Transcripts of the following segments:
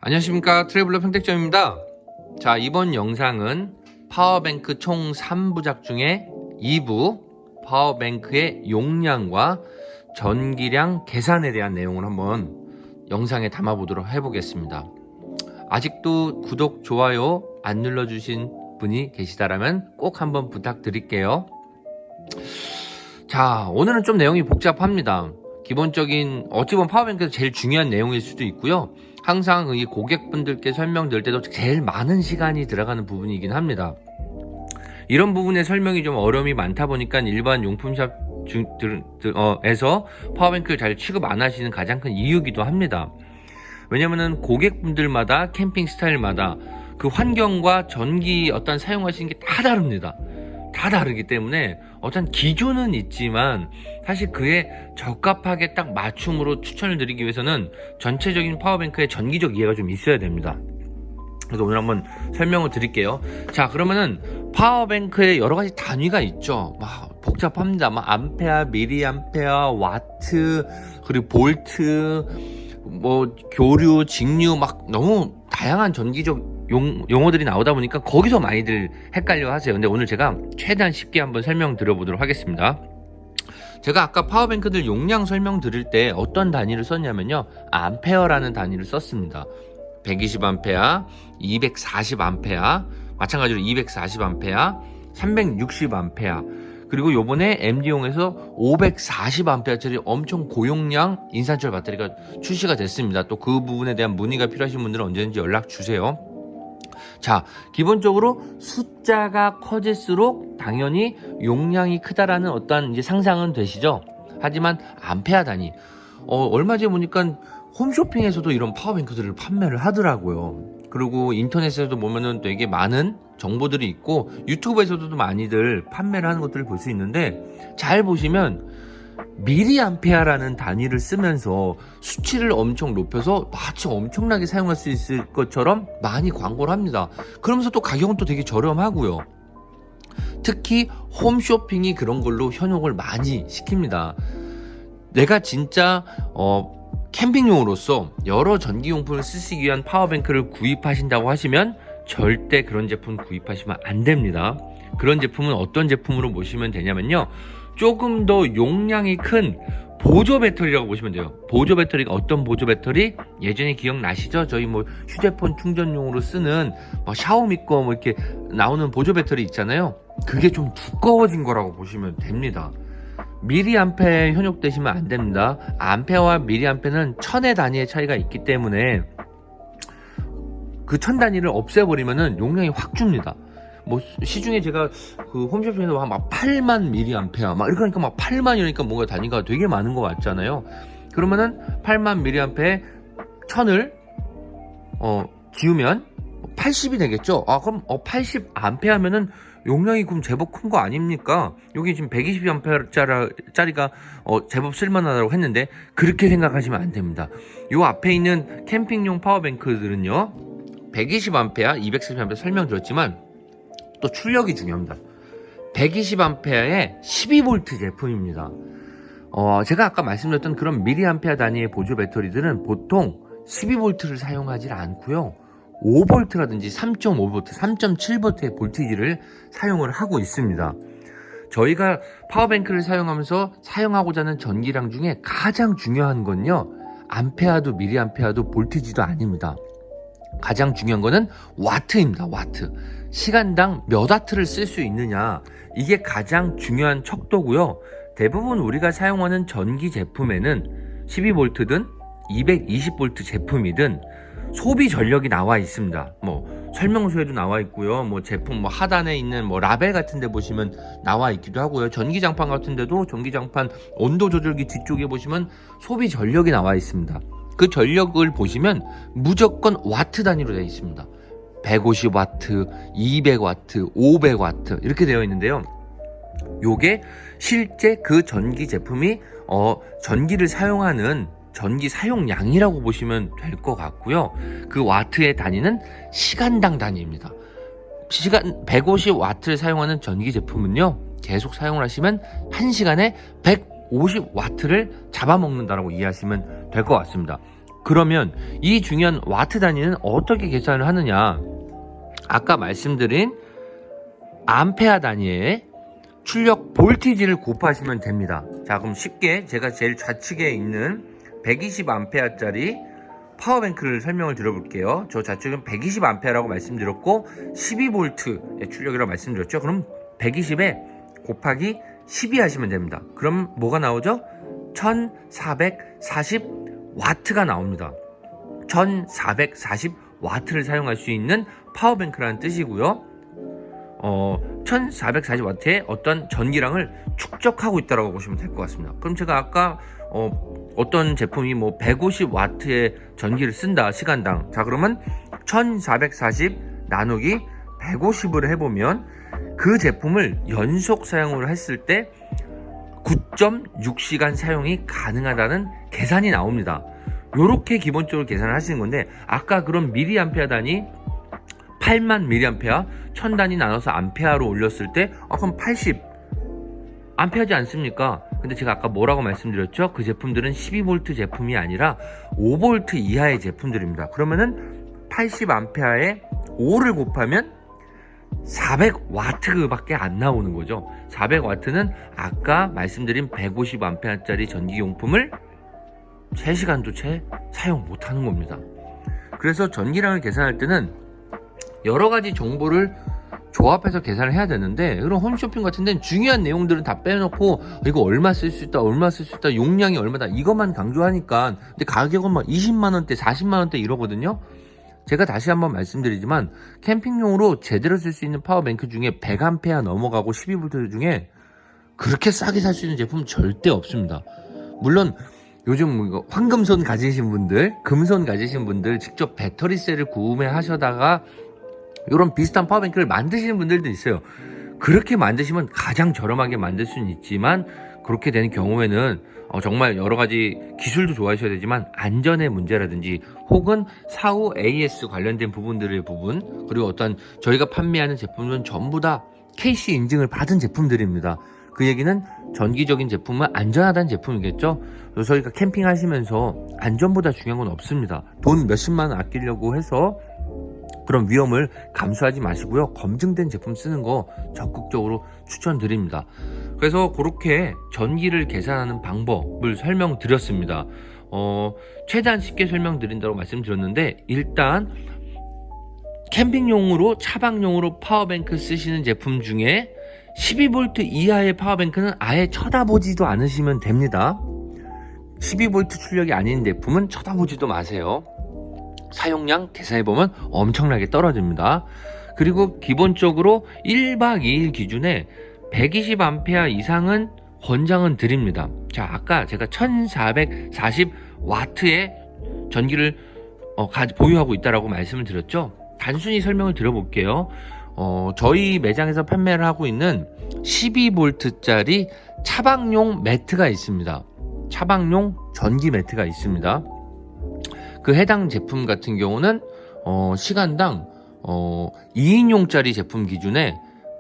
안녕하십니까, 트래블러 평택점입니다. 자, 이번 영상은 파워뱅크 총 3부작 중에 2부 파워뱅크의 용량과 전기량 계산에 대한 내용을 한번 영상에 담아 보도록 해보겠습니다. 아직도 구독, 좋아요 안 눌러주신 분이 계시다라면 꼭 한번 부탁드릴게요. 자, 오늘은 좀 내용이 복잡합니다. 기본적인 어찌 보면 파워뱅크에서 제일 중요한 내용일 수도 있고요. 항상 이 고객분들께 설명드릴 때도 제일 많은 시간이 들어가는 부분이긴 합니다. 이런 부분의 설명이 좀 어려움이 많다 보니까 일반 용품샵 에서 파워뱅크를 잘 취급 안 하시는 가장 큰 이유이기도 합니다. 왜냐면은 고객분들마다 캠핑 스타일마다 그 환경과 전기 어떤 사용하시는 게 다 다릅니다. 다 다르기 때문에 어떤 기준은 있지만 사실 그에 적합하게 딱 맞춤으로 추천을 드리기 위해서는 전체적인 파워뱅크의 전기적 이해가 좀 있어야 됩니다. 그래서 오늘 한번 설명을 드릴게요. 자, 그러면은 파워뱅크에 여러 가지 단위가 있죠. 막 복잡합니다. 막 암페어, 미리암페어, 와트, 그리고 볼트, 뭐 교류, 직류, 막 너무 다양한 전기적 용어들이 나오다 보니까 거기서 많이들 헷갈려 하세요. 근데 오늘 제가 최대한 쉽게 한번 설명 드려보도록 하겠습니다. 제가 아까 파워뱅크들 용량 설명 드릴 때 어떤 단위를 썼냐면요, 암페어라는 단위를 썼습니다. 120A, 240A, 마찬가지로 240A, 360A, 그리고 요번에 MD용에서 540A짜리 엄청 고용량 인산철 배터리가 출시가 됐습니다. 또 그 부분에 대한 문의가 필요하신 분들은 언제든지 연락 주세요. 자, 기본적으로 숫자가 커질수록 당연히 용량이 크다라는 어떤 이제 상상은 되시죠? 하지만 암페어 단위, 얼마 전에 보니까 홈쇼핑에서도 이런 파워뱅크들을 판매를 하더라고요. 그리고 인터넷에서도 보면은 되게 많은 정보들이 있고 유튜브에서도 많이들 판매를 하는 것들을 볼 수 있는데, 잘 보시면 미리암페어라는 단위를 쓰면서 수치를 엄청 높여서 마치 엄청나게 사용할 수 있을 것처럼 많이 광고를 합니다. 그러면서 또 가격은 또 되게 저렴하고요. 특히 홈쇼핑이 그런 걸로 현혹을 많이 시킵니다. 내가 진짜 캠핑용으로서 여러 전기용품을 쓰시기 위한 파워뱅크를 구입하신다고 하시면 절대 그런 제품 구입하시면 안 됩니다. 그런 제품은 어떤 제품으로 보시면 되냐면요, 조금 더 용량이 큰 보조 배터리라고 보시면 돼요. 보조 배터리가 어떤 보조 배터리? 예전에 기억나시죠? 저희 뭐 휴대폰 충전용으로 쓰는 뭐 샤오미 거 뭐 이렇게 나오는 보조 배터리 있잖아요. 그게 좀 두꺼워진 거라고 보시면 됩니다. 미리암페어에 현혹되시면 안 됩니다. 암페어와 미리암페어는 천의 단위의 차이가 있기 때문에 그 천 단위를 없애버리면은 용량이 확 줍니다. 뭐 시중에 제가 그 홈쇼핑에서 막 8만 미리암페어 막 이렇게 하니까 막 8만 이러니까 뭔가 단위가 되게 많은 것 같잖아요. 그러면은 8만 미리암페어에 1000을 지우면 80이 되겠죠. 아, 그럼 80 암페어 하면은 용량이 그럼 제법 큰 거 아닙니까? 여기 지금 120A짜리가 제법 쓸만하다고 했는데 그렇게 생각하시면 안 됩니다. 요 앞에 있는 캠핑용 파워뱅크들은요, 120A, 240A 설명드렸지만 또 출력이 중요합니다. 120A에 12V 제품입니다. 제가 아까 말씀드렸던 그런 미리암페어 단위의 보조 배터리들은 보통 12V를 사용하지 않고요, 5V라든지 3.5V, 3.7V의 볼티지를 사용을 하고 있습니다. 저희가 파워뱅크를 사용하면서 사용하고자 하는 전기량 중에 가장 중요한 건요, 암페어도 미리암페어도 볼티지도 아닙니다. 가장 중요한 거는 와트입니다. 와트. 시간당 몇 와트를 쓸 수 있느냐, 이게 가장 중요한 척도고요. 대부분 우리가 사용하는 전기 제품에는 12V든 220V 제품이든 소비 전력이 나와 있습니다. 뭐 설명서에도 나와 있고요. 뭐 제품 뭐 하단에 있는 뭐 라벨 같은 데 보시면 나와 있기도 하고요. 전기장판 같은 데도 전기장판 온도 조절기 뒤쪽에 보시면 소비 전력이 나와 있습니다. 그 전력을 보시면 무조건 와트 단위로 되어 있습니다. 150W, 200W, 500W 이렇게 되어 있는데요. 요게 실제 그 전기 제품이 전기를 사용하는 전기 사용량이라고 보시면 될 것 같고요. 그 와트의 단위는 시간당 단위입니다. 150W를 사용하는 전기 제품은요, 계속 사용을 하시면 1시간에 150W를 잡아먹는다라고 이해하시면 될 것 같습니다. 그러면 이 중요한 와트 단위는 어떻게 계산을 하느냐? 아까 말씀드린 암페어 단위의 출력 볼티지를 곱하시면 됩니다. 자, 그럼 쉽게 제가 제일 좌측에 있는 120A짜리 파워뱅크를 설명을 드려볼게요. 저 좌측은 120A라고 말씀드렸고 12V의 출력이라고 말씀드렸죠. 그럼 120에 곱하기 12 하시면 됩니다. 그럼 뭐가 나오죠? 1440W가 나옵니다. 1440W를 사용할 수 있는 파워뱅크라는 뜻이고요. 1440W의 어떤 전기량을 축적하고 있다고 보시면 될 것 같습니다. 그럼 제가 아까 어떤 제품이 뭐 150W의 전기를 쓴다 시간당. 자, 그러면 1440 나누기 150을 해보면 그 제품을 연속 사용을 했을 때 9.6시간 사용이 가능하다는 계산이 나옵니다. 요렇게 기본적으로 계산을 하시는 건데, 아까 그런 미리암페어 단위 8만 미리암페어 1000단위 나눠서 암페어로 올렸을 때 그럼 80 암페어지 않습니까? 근데 제가 아까 뭐라고 말씀드렸죠? 그 제품들은 12V 제품이 아니라 5V 이하의 제품들입니다. 그러면은 80A에 5를 곱하면 400W 밖에 안 나오는 거죠. 400W는 아까 말씀드린 150A짜리 전기용품을 3시간도 채 사용 못하는 겁니다. 그래서 전기량을 계산할 때는 여러가지 정보를 조합해서 계산을 해야 되는데, 그런 홈쇼핑 같은 데는 중요한 내용들은 다 빼놓고 이거 얼마 쓸 수 있다, 얼마 쓸 수 있다, 용량이 얼마다 이것만 강조하니까, 근데 가격은 막 20만원대 40만원대 이러거든요. 제가 다시 한번 말씀드리지만 캠핑용으로 제대로 쓸 수 있는 파워뱅크 중에 100A 넘어가고 12V 중에 그렇게 싸게 살 수 있는 제품 절대 없습니다. 물론 요즘 황금손 가지신 분들, 금손 가지신 분들 직접 배터리셀을 구매하셔다가 이런 비슷한 파워뱅크를 만드시는 분들도 있어요. 그렇게 만드시면 가장 저렴하게 만들 수는 있지만, 그렇게 되는 경우에는 정말 여러가지 기술도 좋아하셔야 되지만 안전의 문제라든지 혹은 사후 AS 관련된 부분들의 부분, 그리고 어떤 저희가 판매하는 제품은 전부 다 KC 인증을 받은 제품들입니다. 그 얘기는 전기적인 제품은 안전하다는 제품이겠죠. 그래서 저희가 캠핑 하시면서 안전보다 중요한 건 없습니다. 돈 몇십만 원 아끼려고 해서 그런 위험을 감수하지 마시고요. 검증된 제품 쓰는 거 적극적으로 추천드립니다. 그래서 그렇게 전기를 계산하는 방법을 설명드렸습니다. 최대한 쉽게 설명드린다고 말씀드렸는데, 일단 캠핑용으로 차박용으로 파워뱅크 쓰시는 제품 중에 12V 이하의 파워뱅크는 아예 쳐다보지도 않으시면 됩니다. 12V 출력이 아닌 제품은 쳐다보지도 마세요. 사용량 계산해보면 엄청나게 떨어집니다. 그리고 기본적으로 1박 2일 기준에 120A 이상은 권장은 드립니다. 자, 아까 제가 1440W의 전기를 보유하고 있다라고 말씀을 드렸죠. 단순히 설명을 드려볼게요. 저희 매장에서 판매를 하고 있는 12V짜리 차박용 매트가 있습니다. 차박용 전기 매트가 있습니다. 그 해당 제품 같은 경우는 시간당 2인용짜리 제품 기준에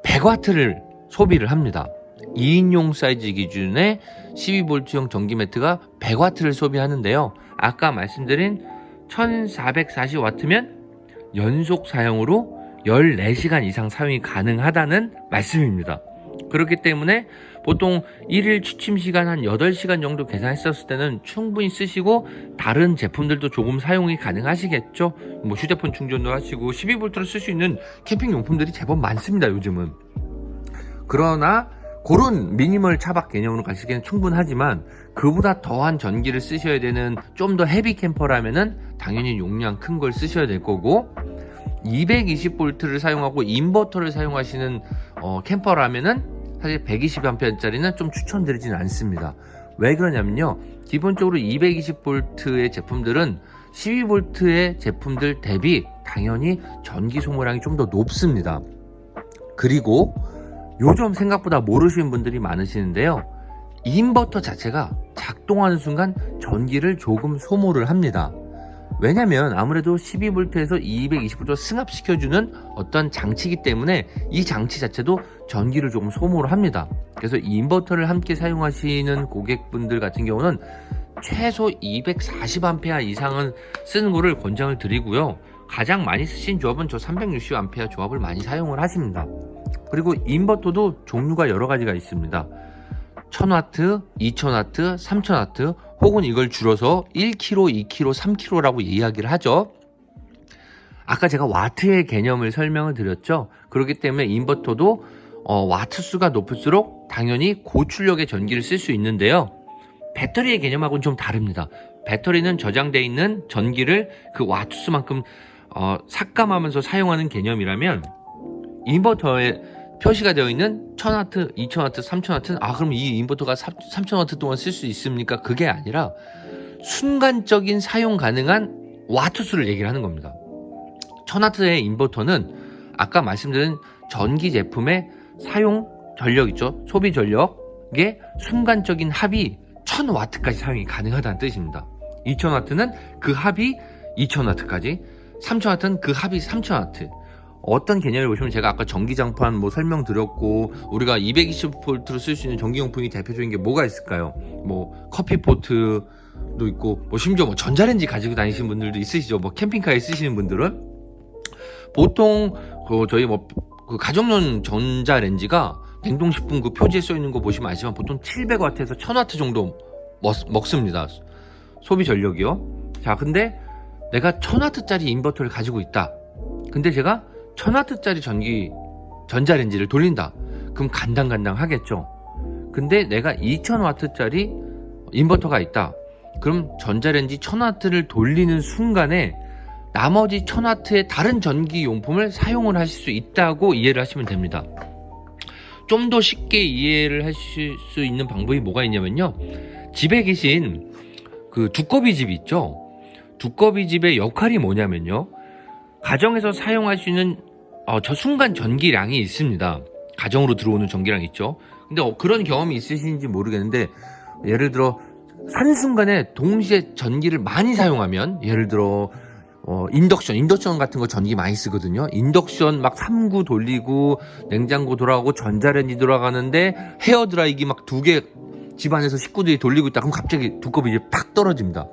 100W를 소비를 합니다. 2인용 사이즈 기준에 12V용 전기 매트가 100W를 소비하는데요. 아까 말씀드린 1440W면 연속 사용으로 14시간 이상 사용이 가능하다는 말씀입니다. 그렇기 때문에 보통 1일 취침 시간 한 8시간 정도 계산했었을 때는 충분히 쓰시고, 다른 제품들도 조금 사용이 가능하시겠죠. 뭐 휴대폰 충전도 하시고 12V를 쓸 수 있는 캠핑 용품들이 제법 많습니다, 요즘은. 그러나 그런 미니멀 차박 개념으로 가시기에는 충분하지만, 그보다 더한 전기를 쓰셔야 되는 좀 더 헤비 캠퍼라면은 당연히 용량 큰 걸 쓰셔야 될 거고, 220V를 사용하고 인버터를 사용하시는 캠퍼라면은 사실 120A짜리는 좀 추천드리진 않습니다. 왜 그러냐면요, 기본적으로 220V의 제품들은 12V의 제품들 대비 당연히 전기 소모량이 좀 더 높습니다. 그리고 요즘 생각보다 모르시는 분들이 많으시는데요, 인버터 자체가 작동하는 순간 전기를 조금 소모를 합니다. 왜냐면 아무래도 12V에서 220V로 승합시켜주는 어떤 장치이기 때문에 이 장치 자체도 전기를 조금 소모를 합니다. 그래서 이 인버터를 함께 사용하시는 고객분들 같은 경우는 최소 240A 이상은 쓰는 거를 권장을 드리고요. 가장 많이 쓰신 조합은 저 360A 조합을 많이 사용을 하십니다. 그리고 인버터도 종류가 여러 가지가 있습니다. 1000W, 2000W, 3000W, 혹은 이걸 줄여서 1kW, 2kW, 3kW라고 이야기를 하죠. 아까 제가 와트의 개념을 설명을 드렸죠. 그렇기 때문에 인버터도 와트 수가 높을수록 당연히 고출력의 전기를 쓸 수 있는데요. 배터리의 개념하고는 좀 다릅니다. 배터리는 저장되어 있는 전기를 그 와트 수만큼 삭감하면서 사용하는 개념이라면, 인버터에 표시가 되어 있는 1000W, 2000W, 3000W, 그럼 이 인버터가 3000W 동안 쓸 수 있습니까? 그게 아니라 순간적인 사용 가능한 와트 수를 얘기를 하는 겁니다. 1000W의 인버터는 아까 말씀드린 전기 제품의 사용 전력 있죠? 소비 전력의 순간적인 합이 1000W까지 사용이 가능하다는 뜻입니다. 2000W는 그 합이 2000W까지, 3000W는 그 합이 3000W. 어떤 개념을 보시면, 제가 아까 전기장판 설명드렸고, 우리가 220V로 쓸 수 있는 전기용품이 대표적인 게 뭐가 있을까요? 커피포트도 있고, 심지어 전자레인지 가지고 다니시는 분들도 있으시죠. 캠핑카에 쓰시는 분들은 보통 저희 가정용 전자레인지가 냉동식품 그 표지에 써 있는 거 보시면 아시지만 보통 700W에서 1000W 정도 먹습니다. 소비 전력이요. 자, 근데 내가 1000W짜리 인버터를 가지고 있다. 근데 제가 1000W짜리 전자레인지를 돌린다. 그럼 간당간당 하겠죠. 근데 내가 2000W짜리 인버터가 있다. 그럼 전자레인지 1000W를 돌리는 순간에 나머지 1000W의 다른 전기용품을 사용을 하실 수 있다고 이해를 하시면 됩니다. 좀 더 쉽게 이해를 하실 수 있는 방법이 뭐가 있냐면요. 집에 계신 그 두꺼비 집 있죠? 두꺼비 집의 역할이 뭐냐면요. 가정에서 사용할 수 있는 저 순간 전기량이 있습니다. 가정으로 들어오는 전기량 있죠. 근데 그런 경험이 있으신지 모르겠는데, 예를 들어 한순간에 동시에 전기를 많이 사용하면, 예를 들어 인덕션 같은 거 전기 많이 쓰거든요. 인덕션 막 3구 돌리고, 냉장고 돌아가고, 전자레인지 돌아가는데, 헤어드라이기 막 2개 집안에서 식구들이 돌리고 있다. 그럼 갑자기 두꺼비 이제 팍 떨어집니다.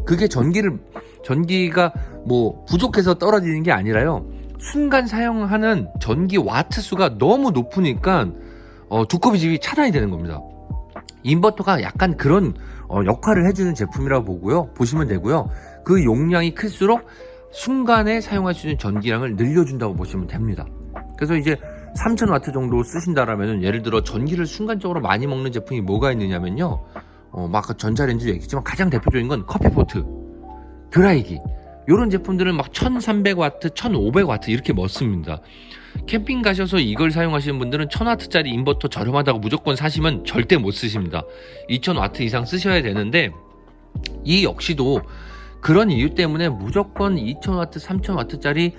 그게 전기가 부족해서 떨어지는 게 아니라요. 순간 사용하는 전기 와트 수가 너무 높으니까 두꺼비 집이 차단이 되는 겁니다. 인버터가 약간 그런 역할을 해주는 제품이라고 보시면 되고요. 그 용량이 클수록 순간에 사용할 수 있는 전기량을 늘려준다고 보시면 됩니다. 그래서 이제 3000W 정도 쓰신다라면, 예를 들어 전기를 순간적으로 많이 먹는 제품이 뭐가 있느냐면요. 아까 전자레인지도 얘기했지만 가장 대표적인 건 커피포트, 드라이기, 이런 제품들은 막 1300W, 1500W 이렇게 먹습니다. 캠핑 가셔서 이걸 사용하시는 분들은 1000W짜리 인버터 저렴하다고 무조건 사시면 절대 못 쓰십니다. 2000W 이상 쓰셔야 되는데, 이 역시도 그런 이유 때문에 무조건 2000W, 3000W짜리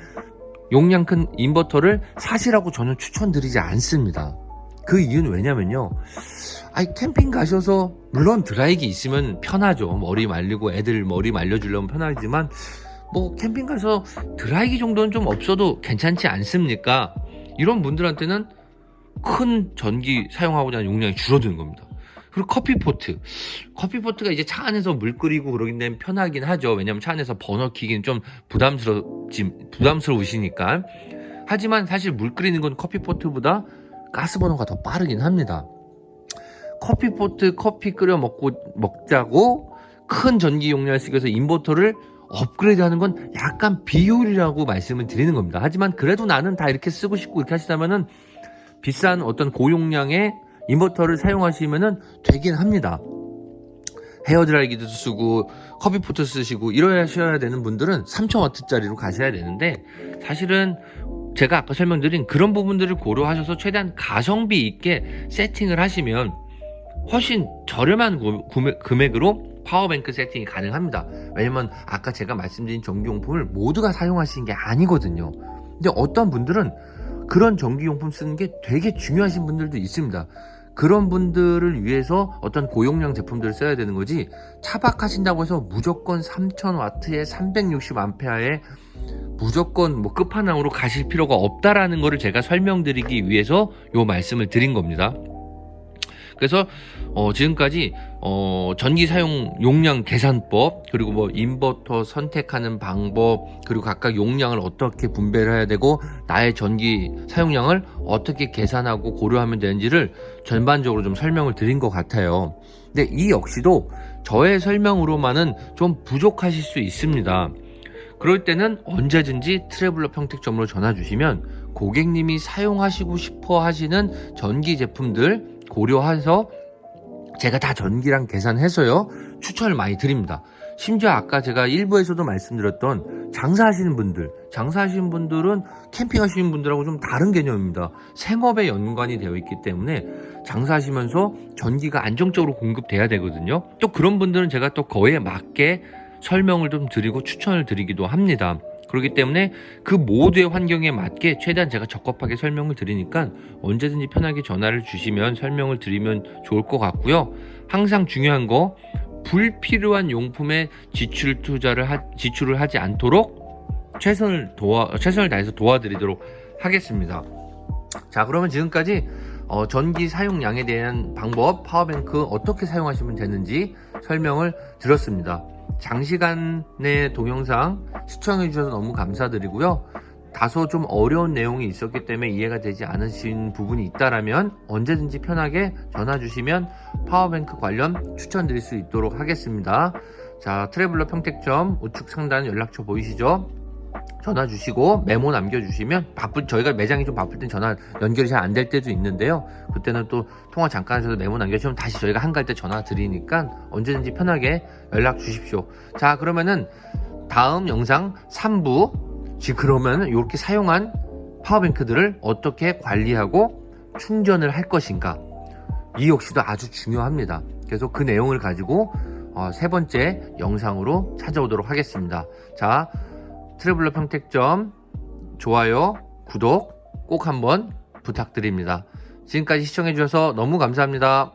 용량 큰 인버터를 사시라고 저는 추천드리지 않습니다. 그 이유는 왜냐면요. 캠핑 가셔서 물론 드라이기 있으면 편하죠. 머리 말리고 애들 머리 말려주려면 편하지만 캠핑 가서 드라이기 정도는 좀 없어도 괜찮지 않습니까? 이런 분들한테는 큰 전기 사용하고자 하는 용량이 줄어드는 겁니다. 그리고 커피포트가 이제 차 안에서 물 끓이고 그러긴 되면 편하긴 하죠. 왜냐면 차 안에서 버너 키기는 좀 부담스러우시니까. 하지만 사실 물 끓이는 건 커피포트보다 가스버너가 더 빠르긴 합니다. 커피포트 커피 끓여 먹자고 큰 전기 용량을 쓰기 위해서 인버터를 업그레이드 하는 건 약간 비효율이라고 말씀을 드리는 겁니다. 하지만 그래도 나는 다 이렇게 쓰고 싶고 이렇게 하시다면은 비싼 어떤 고용량의 인버터를 사용하시면은 되긴 합니다. 헤어드라이기도 쓰고 커피포트 쓰시고 이러셔야 되는 분들은 3000W짜리로 가셔야 되는데, 사실은 제가 아까 설명드린 그런 부분들을 고려하셔서 최대한 가성비 있게 세팅을 하시면 훨씬 저렴한 금액으로 파워뱅크 세팅이 가능합니다. 왜냐면 아까 제가 말씀드린 전기용품을 모두가 사용하시는 게 아니거든요. 근데 어떤 분들은 그런 전기용품 쓰는 게 되게 중요하신 분들도 있습니다. 그런 분들을 위해서 어떤 고용량 제품들을 써야 되는 거지, 차박하신다고 해서 무조건 3000W에 360A에 무조건 끝판왕으로 가실 필요가 없다라는 거를 제가 설명드리기 위해서 요 말씀을 드린 겁니다. 그래서 지금까지 전기 사용 용량 계산법, 그리고 뭐 인버터 선택하는 방법, 그리고 각각 용량을 어떻게 분배를 해야 되고 나의 전기 사용량을 어떻게 계산하고 고려하면 되는지를 전반적으로 좀 설명을 드린 것 같아요. 근데 이 역시도 저의 설명으로만은 좀 부족하실 수 있습니다. 그럴 때는 언제든지 트래블러 평택점으로 전화 주시면 고객님이 사용하시고 싶어 하시는 전기 제품들 고려해서 제가 다 전기랑 계산해서요 추천을 많이 드립니다. 심지어 아까 제가 일부에서도 말씀드렸던 장사하시는 분들은 캠핑하시는 분들하고 좀 다른 개념입니다. 생업에 연관이 되어 있기 때문에 장사하시면서 전기가 안정적으로 공급돼야 되거든요. 또 그런 분들은 제가 또 그에 맞게 설명을 좀 드리고 추천을 드리기도 합니다. 그렇기 때문에 그 모두의 환경에 맞게 최대한 제가 적합하게 설명을 드리니까 언제든지 편하게 전화를 주시면 설명을 드리면 좋을 것 같고요. 항상 중요한 거, 불필요한 용품에 지출을 하지 않도록 최선을 다해서 도와드리도록 하겠습니다. 자, 그러면 지금까지 전기 사용량에 대한 방법, 파워뱅크 어떻게 사용하시면 되는지 설명을 드렸습니다. 장시간의 동영상 시청해 주셔서 너무 감사드리고요. 다소 좀 어려운 내용이 있었기 때문에 이해가 되지 않으신 부분이 있다라면 언제든지 편하게 전화 주시면 파워뱅크 관련 추천드릴 수 있도록 하겠습니다. 자, 트래블러 평택점 우측 상단 연락처 보이시죠? 전화 주시고 메모 남겨주시면 저희가 매장이 좀 바쁠 땐 전화 연결이 잘 안 될 때도 있는데요. 그때는 또 통화 잠깐 하셔서 메모 남겨주시면 다시 저희가 한가할 때 전화 드리니까 언제든지 편하게 연락 주십시오. 자, 그러면은 다음 영상 3부 그러면 이렇게 사용한 파워뱅크들을 어떻게 관리하고 충전을 할 것인가, 이 역시도 아주 중요합니다. 그래서 그 내용을 가지고 세 번째 영상으로 찾아오도록 하겠습니다. 자, 트래블러 평택점 좋아요, 구독 꼭 한번 부탁드립니다. 지금까지 시청해 주셔서 너무 감사합니다.